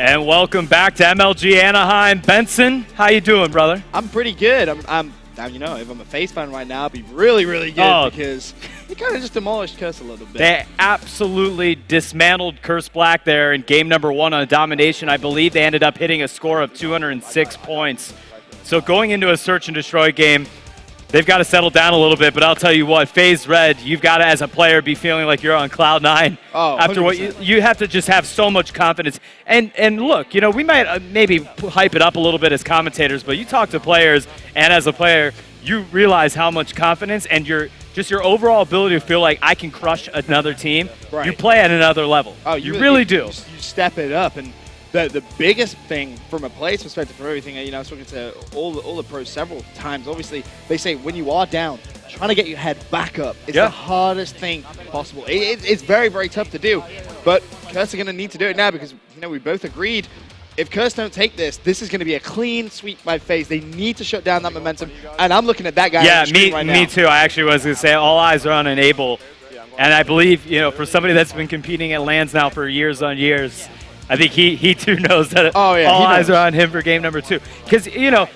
And welcome back to MLG Anaheim. Benson, how you doing, brother? I'm pretty good. I'm you know, if I'm a Faze fan right now, I'd be really, really good because he kind of just demolished Curse a little bit. They absolutely dismantled Curse Black there in game number 1 on domination. I believe they ended up hitting a score of 206 points. So going into a search and destroy game, they've got to settle down a little bit, but I'll tell you what, Faze Red, you've got to, as a player, be feeling like you're on cloud 9. Oh, after 100%. what you have to just have so much confidence. And look, you know, we might maybe hype it up a little bit as commentators, but you talk to players, and as a player, you realize how much confidence and your overall ability to feel like I can crush another team. Right. You play at another level. Oh, you really do. You step it up, and the biggest thing from a player's perspective for everything, you know, I was talking to all the pros several times. Obviously, they say when you are down, trying to get your head back up is the hardest thing possible. It's very, very tough to do, but Curse are going to need to do it now because, you know, we both agreed if Curse don't take this, this is going to be a clean sweep by Faze. They need to shut down that momentum, and I'm looking at that guy on the screen right now. Me too. I actually was going to say all eyes are on Enable, and I believe, you know, for somebody that's been competing at LANs now for years on years, I think he too knows that all eyes are on him for game number 2. Because, you know,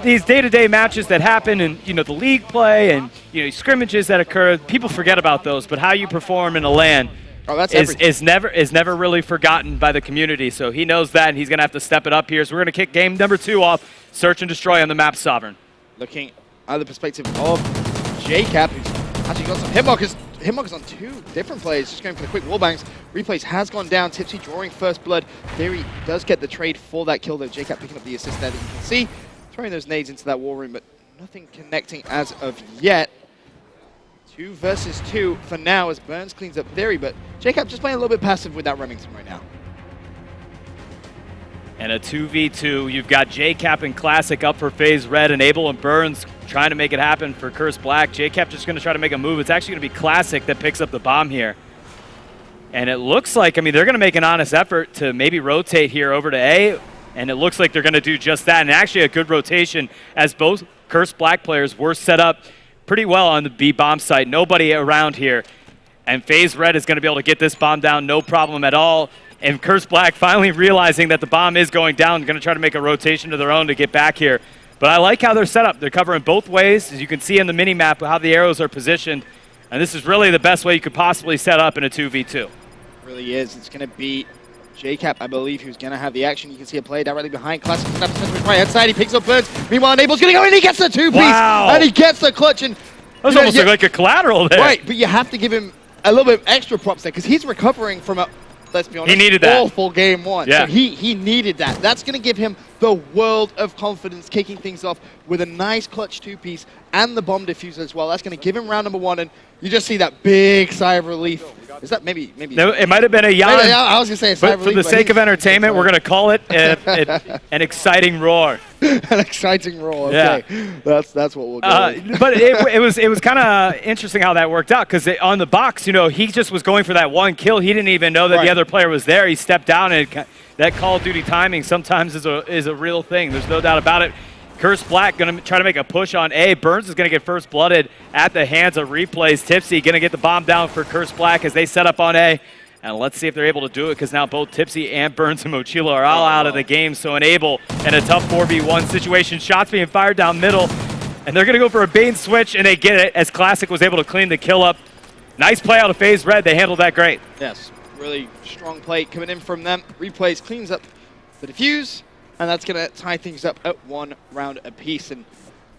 these day-to-day matches that happen and, you know, the league play and, you know, scrimmages that occur, people forget about those. But how you perform in a LAN is never really forgotten by the community. So he knows that, and he's going to have to step it up here. So we're going to kick game number 2 off, Search and Destroy on the map Sovereign. Looking at the perspective of JCap, who's actually got some hitmarkers. Hitmarkers on 2 different plays, just going for the quick wallbangs. Replays has gone down. Tipsy drawing first blood. Theory does get the trade for that kill, though. JCap picking up the assist there that you can see. Throwing those nades into that wall room, but nothing connecting as of yet. 2 versus 2 for now as Burns cleans up Theory, but JCap just playing a little bit passive with that Remington right now. And a 2v2, you've got JCap and Classic up for Faze Red, Enable and Burns trying to make it happen for Curse Black. JCap just going to try to make a move. It's actually going to be Classic that picks up the bomb here. And it looks like, I mean, they're going to make an honest effort to maybe rotate here over to A, and it looks like they're going to do just that. And actually a good rotation as both Curse Black players were set up pretty well on the B bomb site. Nobody around here. And Faze Red is going to be able to get this bomb down, no problem at all. And Curse Black finally realizing that the bomb is going down, going to try to make a rotation to their own to get back here. But I like how they're set up. They're covering both ways, as you can see in the mini-map, how the arrows are positioned. And this is really the best way you could possibly set up in a 2v2. It really is. It's going to be JCap, I believe, who's going to have the action. You can see a player directly behind Classic. Right hand side, he picks up Burns. Meanwhile, Enable's going to go, and he gets the 2-piece. Wow. And he gets the clutch. And that was almost like a collateral there. Right, but you have to give him a little bit of extra props there, because he's recovering from a, let's be honest, he needed that. awful game 1. Yeah. So he needed that. That's going to give him the world of confidence, kicking things off with a nice clutch 2-piece and the bomb diffuser as well. That's going to give him round number 1, and you just see that big sigh of relief. Is that maybe? No, it might have been a yawn. I was going to say a sigh of relief. But for the sake of entertainment, we're going to call it an exciting roar. An exciting roar. Okay, yeah. That's what we'll go with. But it was kind of interesting how that worked out, because on the box, you know, he just was going for that one kill. He didn't even know that the other player was there. He stepped down, and that Call of Duty timing sometimes is a real thing. There's no doubt about it. Curse Black going to try to make a push on A. Burns is going to get first blooded at the hands of Replays. Tipsy going to get the bomb down for Curse Black as they set up on A. And let's see if they're able to do it, because now both Tipsy and Burns and Mochila are all out of the game. So Enable in a tough 4v1 situation. Shots being fired down middle. And they're going to go for a bait and switch, and they get it as Classic was able to clean the kill up. Nice play out of Faze Red. They handled that great. Yes, really strong play coming in from them. Replays cleans up the defuse, and that's going to tie things up at 1 round apiece. And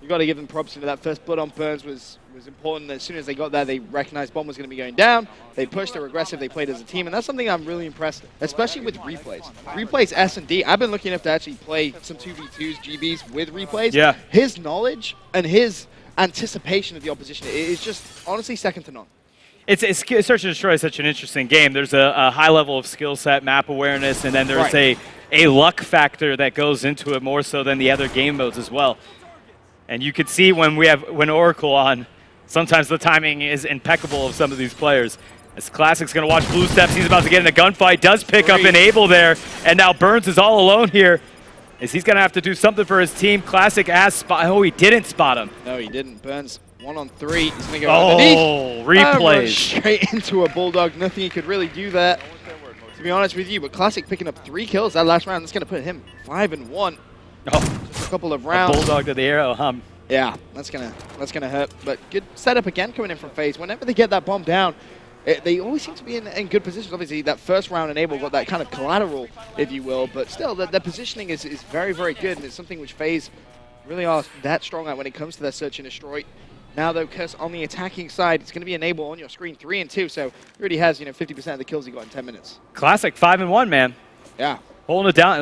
you've got to give them props. That first blood on Burns was important. As soon as they got there, they recognized bomb was going to be going down. They pushed, they were aggressive, they played as a team, and that's something I'm really impressed, especially with Replays. Replays S&D, I've been lucky enough to actually play some 2v2s, GBs with Replays. Yeah. His knowledge and his anticipation of the opposition is just honestly second to none. It's Search and Destroy is such an interesting game. There's a high level of skill set, map awareness, and then there's a luck factor that goes into it more so than the other game modes as well. And you could see when Oracle on, sometimes the timing is impeccable of some of these players. As Classic's going to watch Blue Steps, he's about to get in a gunfight, does pick up Enable there, and now Burns is all alone here. As he's going to have to do something for his team. Classic has spot. Oh, he didn't spot him. No, he didn't. Burns 1 on 3. He's going to go underneath. Replays. Straight into a Bulldog. Nothing he could really do there. to be honest with you. But Classic picking up 3 kills that last round. That's going to put him 5-1. Oh, just a couple of rounds. Bulldog to the arrow, Yeah, that's gonna hurt. But good setup again coming in from Faze. Whenever they get that bomb down, they always seem to be in good positions. Obviously, that first round Enable got that kind of collateral, if you will. But still, their positioning is very, very good. And it's something which Faze really are that strong at when it comes to their search and destroy. Now, though, Curse on the attacking side, it's going to be Enable on your screen 3 and 2. So he already has 50% of the kills he got in 10 minutes. Classic 5-1, man. Yeah. Holding it down.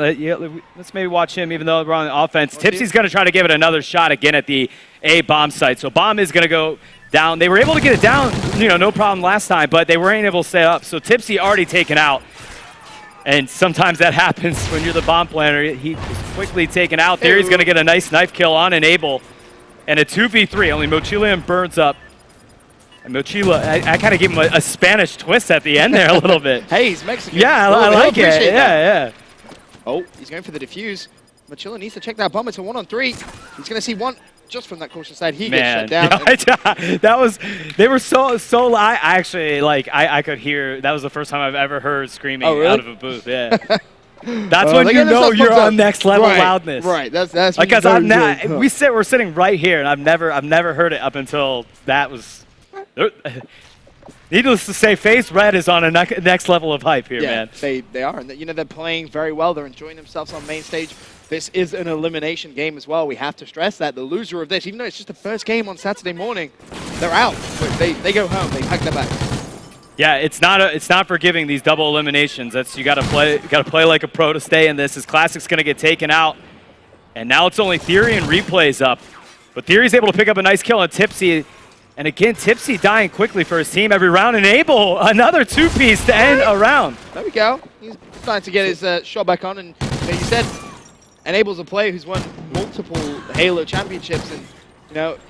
Let's maybe watch him, even though we're on the offense. Tipsy's going to try to give it another shot again at the A bomb site. So bomb is going to go down. They were able to get it down, no problem last time, but they weren't able to stay up. So Tipsy already taken out. And sometimes that happens when you're the bomb planner. He was quickly taken out. There he's going to get a nice knife kill on Enable. And a 2v3. Only Mochila and Burns up. And Mochila, I kind of gave him a Spanish twist at the end there a little bit. Hey, he's Mexican. Yeah, I like it. Yeah. Oh, he's going for the defuse. Mochila needs to check that bomb. It's a 1-on-3. He's going to see one just from that cautious side. He gets shut down. They were so I actually, I could hear, that was the first time I've ever heard screaming out of a booth. Yeah. That's when you know you're on next level loudness. Right. That's because we're sitting right here, and I've never heard it up until that was. Needless to say, Faze Red is on a next level of hype here, man. They are, and they're playing very well. They're enjoying themselves on main stage. This is an elimination game as well. We have to stress that the loser of this, even though it's just the first game on Saturday morning, they're out. They go home. They pack their bags. Yeah, it's not forgiving these double eliminations. You got to play like a pro to stay in this. As Classic's going to get taken out, and now it's only Theory and Replays up, but Theory's able to pick up a nice kill on Tipsy. And again, Tipsy dying quickly for his team every round. Enable another 2-piece to end a round. There we go. He's starting to get his shot back on. And you said Enable's a player who's won multiple Halo championships. And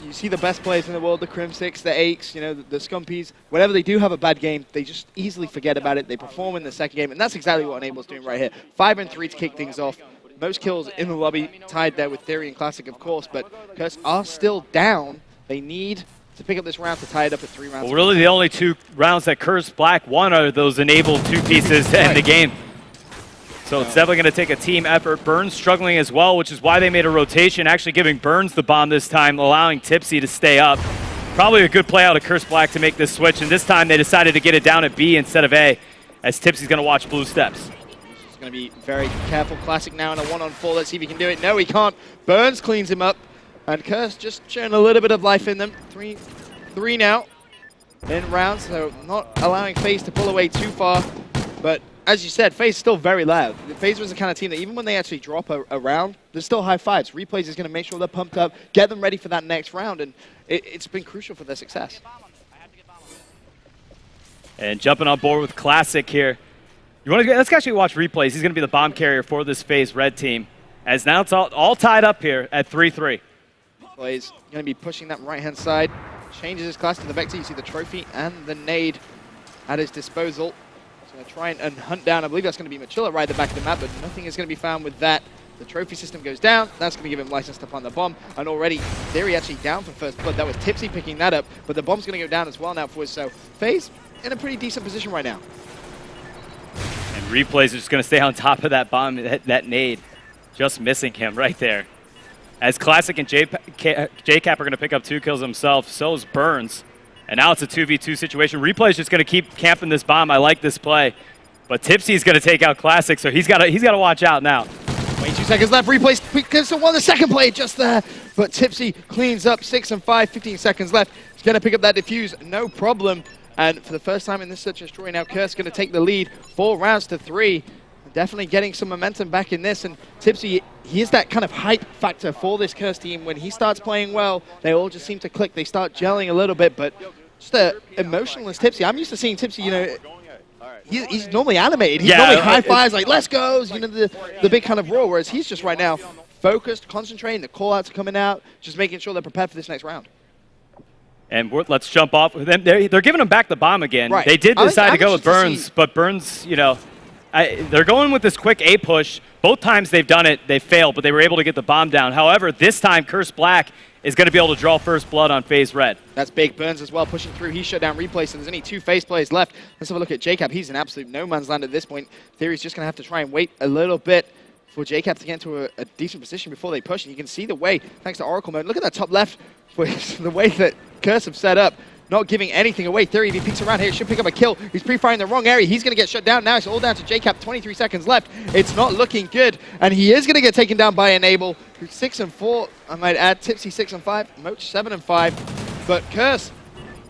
you see the best players in the world, the Crimsix, the Aches, the Scumpies. Whenever they do have a bad game, they just easily forget about it. They perform in the second game. And that's exactly what Enable's doing right here. 5-3 to kick things off. Most kills in the lobby, tied there with Theory and Classic, of course. But Curse are still down. They need to pick up this round to tie it up at 3 rounds. Well, really the only 2 rounds that Curse Black won are those enabled 2 pieces to end the game. So it's definitely going to take a team effort. Burns struggling as well, which is why they made a rotation, actually giving Burns the bomb this time, allowing Tipsy to stay up. Probably a good play out of Curse Black to make this switch, and this time they decided to get it down at B instead of A, as Tipsy's going to watch blue steps. He's going to be very careful. Classic now in a 1-on-4. Let's see if he can do it. No, he can't. Burns cleans him up. And Curse just showing a little bit of life in them. 3 now in rounds, so not allowing Faze to pull away too far. But as you said, Faze is still very loud. Faze was the kind of team that even when they actually drop a round, there's still high fives. Replays is going to make sure they're pumped up, get them ready for that next round, and it's been crucial for their success. And jumping on board with Classic here. Let's actually watch Replays. He's going to be the bomb carrier for this Faze Red team. As now it's all tied up here at 3-3. Plays going to be pushing that right-hand side. Changes his class to the Vector. You see the trophy and the nade at his disposal. He's going to try and hunt down. I believe that's going to be Mochila right at the back of the map, but nothing is going to be found with that. The trophy system goes down. That's going to give him license to plant the bomb. And already, Theory actually down for first blood. That was Tipsy picking that up, but the bomb's going to go down as well now for us. So Faze in a pretty decent position right now. And Replays are just going to stay on top of that bomb, that nade. Just missing him right there. As Classic and JCap are going to pick up 2 kills himself, so is Burns. And now it's a 2v2 situation. Replay is just going to keep camping this bomb. I like this play. But Tipsy's going to take out Classic, so he's got to watch out now. 22 seconds left. Replay gets the one, the second play just there. But Tipsy cleans up 6 and 5, 15 seconds left. He's going to pick up that defuse, no problem. And for the first time in this search and destroy now, Curse going to take the lead 4 rounds to 3. Definitely getting some momentum back in this, and Tipsy, he is that kind of hype factor for this Curse team. When he starts playing well, they all just seem to click. They start gelling a little bit, but just an emotionless Tipsy. I'm used to seeing Tipsy, he's normally animated. He's normally high fives, like let's go, the big kind of roar, whereas he's just right now focused, concentrating, the call outs are coming out, just making sure they're prepared for this next round. And let's jump off with them. They're giving him back the bomb again. Right. They did decide to go with Burns, but Burns, They're going with this quick A push. Both times they've done it, they failed, but they were able to get the bomb down. However, this time, Curse Black is going to be able to draw first blood on Faze Red. That's big. Burns as well, pushing through. He shut down replay, so there's only 2 Faze players left. Let's have a look at JCap. He's in absolute no man's land at this point. Theory's just going to have to try and wait a little bit for JCap to get into a decent position before they push. And you can see the way, thanks to Oracle mode. Look at that top left, the way that Curse have set up. Not giving anything away. Theory, if he peeks around here, should pick up a kill. He's pre-firing the wrong area. He's going to get shut down now. It's all down to JCap. 23 seconds left. It's not looking good. And he is going to get taken down by Enable, who's 6-4. I might add Tipsy 6-5. Moch 7-5. But Curse,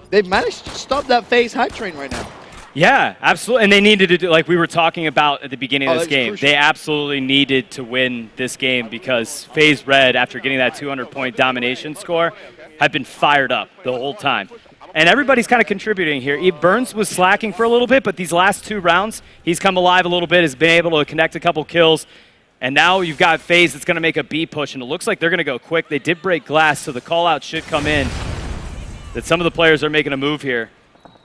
they've managed to stop that Faze hype train right now. Yeah, absolutely. And they needed to do, like we were talking about at the beginning of this game, crucial. they absolutely needed to win this game because Faze Red, after getting that 200-point domination score, had been fired up the whole time. And everybody's kind of contributing here. Burns was slacking for a little bit, but these last 2 rounds, he's come alive a little bit, has been able to connect a couple kills. And now you've got Faze that's going to make a B push, and it looks like they're going to go quick. They did break glass, so the call-out should come in that some of the players are making a move here.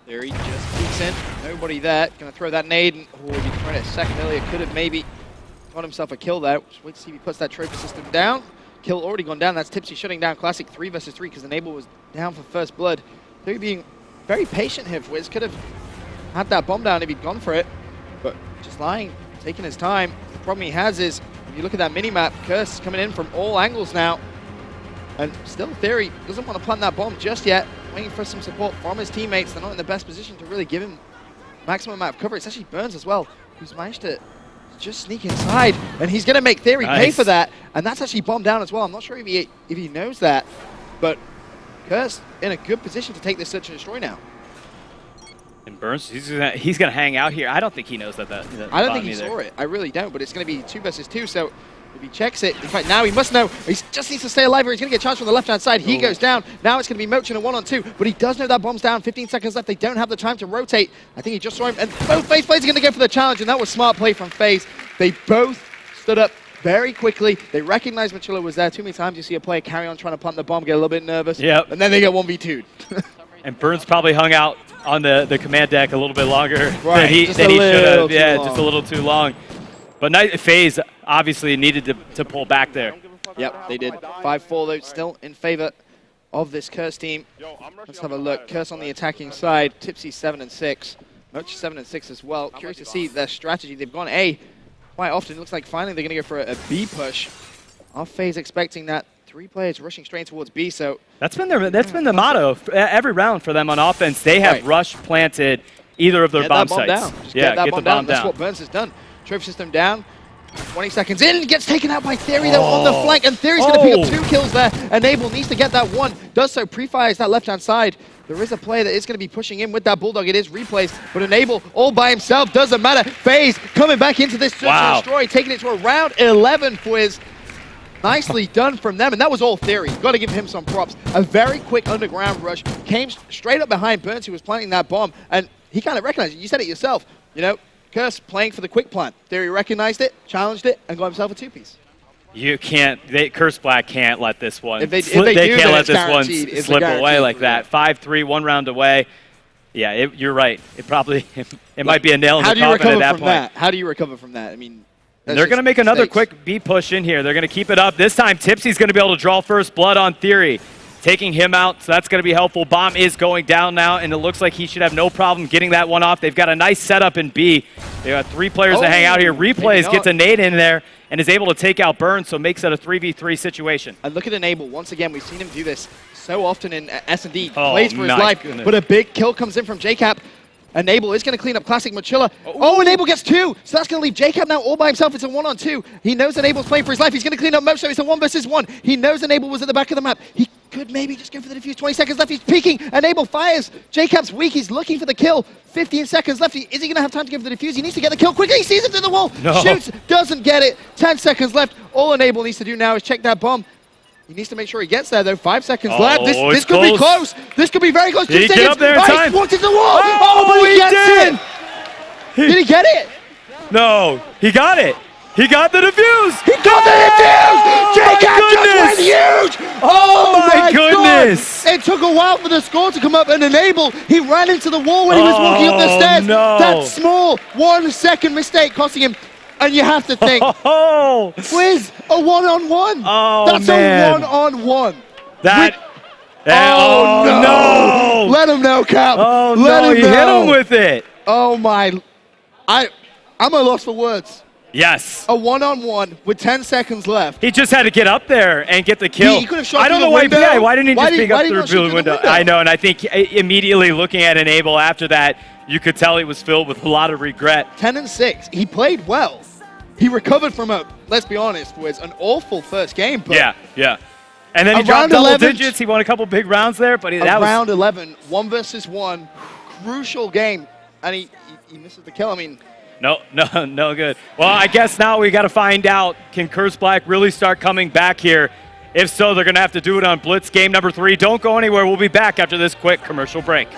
There he just peeks in. Nobody there. Going to throw that nade. And, oh, he tried it a second earlier. Could have maybe got himself a kill there. Just wait to see if he puts that trophy system down. Kill already gone down. That's Tipsy shutting down Classic 3 versus 3 because Enable was down for first blood. They're being very patient here. Wiz could have had that bomb down if he'd gone for it, but just lying, taking his time. The problem he has is, if you look at that mini-map, Curse is coming in from all angles now, and still Theory doesn't want to plant that bomb just yet, waiting for some support from his teammates. They're not in the best position to really give him maximum amount of cover. It's actually Burns as well, who's managed to just sneak inside, and he's going to make Theory pay for that, and that's actually bombed down as well. I'm not sure if he knows that, but Curse in a good position to take this search and destroy now. And Burns, he's gonna hang out here. I don't think he knows that. I don't think he saw it. I really don't. But it's going to be 2 versus 2. So if he checks it, in fact, now he must know. He just needs to stay alive, or he's going to get charged from the left-hand side. He goes down. Now it's going to be Moch in a 1-on-2. But he does know that bomb's down. 15 seconds left. They don't have the time to rotate. I think he just saw him. And both Faze players are going to go for the challenge. And that was smart play from Faze. They both stood up very quickly. They recognized Machilla was there. Too many times you see a player carry on trying to plant the bomb, get a little bit nervous, yep. And then they get 1v2'd. And Burns probably hung out on the command deck a little bit longer right. than he should have. Yeah, just a little too long. But Faze obviously needed to pull back there. Yep, they did. 5-4 though, still in favor of this Curse team. Let's have a look. Curse on the attacking side. Tipsy 7-6. Moch 7-6 as well. Curious to see their strategy. They've gone A quite often. It looks like finally they're going to go for a B push. Are Faze expecting that? 3 players rushing straight towards B, so that's been the motto every round for them on offense. They have rush planted either of their bomb sites. Get that bomb down. That's what Burns has done. Trophy system down. 20 seconds in, gets taken out by Theory though on the flank, and Theory's going to pick up 2 kills there. Enable needs to get that 1. Does so, pre-fires that left-hand side. There is a player that is going to be pushing in with that Bulldog. It is replaced, but Enable all by himself doesn't matter. Faze coming back into this search and destroy, taking it to around 11 for his. Nicely done from them, and that was all Theory. Got to give him some props. A very quick underground rush, came straight up behind Burns, who was planting that bomb, and he kind of recognized it. You said it yourself. You know, Curse playing for the quick plant. Theory recognized it, challenged it, and got himself a 2-piece. You can't. Curse Black can't let this one. If they can't let this one slip away like that. 5-3, 1 round away. Yeah, you're right. It probably it might be a nail in the coffin at that point. How do you recover from that? I mean. They're going to make another quick B push in here. They're going to keep it up. This time, Tipsy's going to be able to draw first blood on Theory, taking him out, so that's going to be helpful. Bomb is going down now, and it looks like he should have no problem getting that one off. They've got a nice setup in B. They got 3 players that hang out here. Replays gets a nade in there and is able to take out Burns, so makes it a 3v3 situation. And look at Enable. Once again, we've seen him do this so often in S&D. Plays for his life, but a big kill comes in from JCap. Enable is going to clean up Classic Machilla. Oh, Enable gets 2. So that's going to leave JCap now all by himself. It's a 1-on-2. He knows Enable's playing for his life. He's going to clean up Moch, so it's a 1 versus 1. He knows Enable was at the back of the map. He could maybe just go for the defuse. 20 seconds left. He's peeking. Enable fires. JCap's weak. He's looking for the kill. 15 seconds left. Is he going to have time to go for the defuse? He needs to get the kill quickly. He sees it through the wall. No. Shoots. Doesn't get it. 10 seconds left. All Enable needs to do now is check that bomb. He needs to make sure he gets there, though. 5 seconds left. This could be close. This could be very close. 2 seconds. Did he get up there in time? He walked into the wall. But he gets it. Did he get it? No, he got it. He got the defuse! He got the defuse! J-Cap just went huge! Oh my goodness! God. It took a while for the score to come up and enable. He ran into the wall when he was walking up the stairs. No. That small 1 second mistake costing him. And you have to think, Wiz, a one-on-one. Oh, that's man. a one-on-one. Oh, no! Let him know, Cap. Oh, Let no, him he know. hit him with it. Oh, my. I'm at a loss for words. Yes. A one-on-one with 10 seconds left. He just had to get up there and get the kill. He could have shot I don't through know the why. window. Yeah, why didn't he just peek up did he through not shoot the through window? I know, and I think immediately looking at Enable after that, you could tell he was filled with a lot of regret. 10-6. He played well. He recovered from let's be honest, was an awful first game. But yeah. And then he dropped Around double 11, digits. He won a couple big rounds there, but that was round 11, 1 versus 1, crucial game, and he misses the kill. I mean, no good. Well, I guess now we got to find out, can Curse Black really start coming back here? If so, they're going to have to do it on Blitz game number 3. Don't go anywhere. We'll be back after this quick commercial break.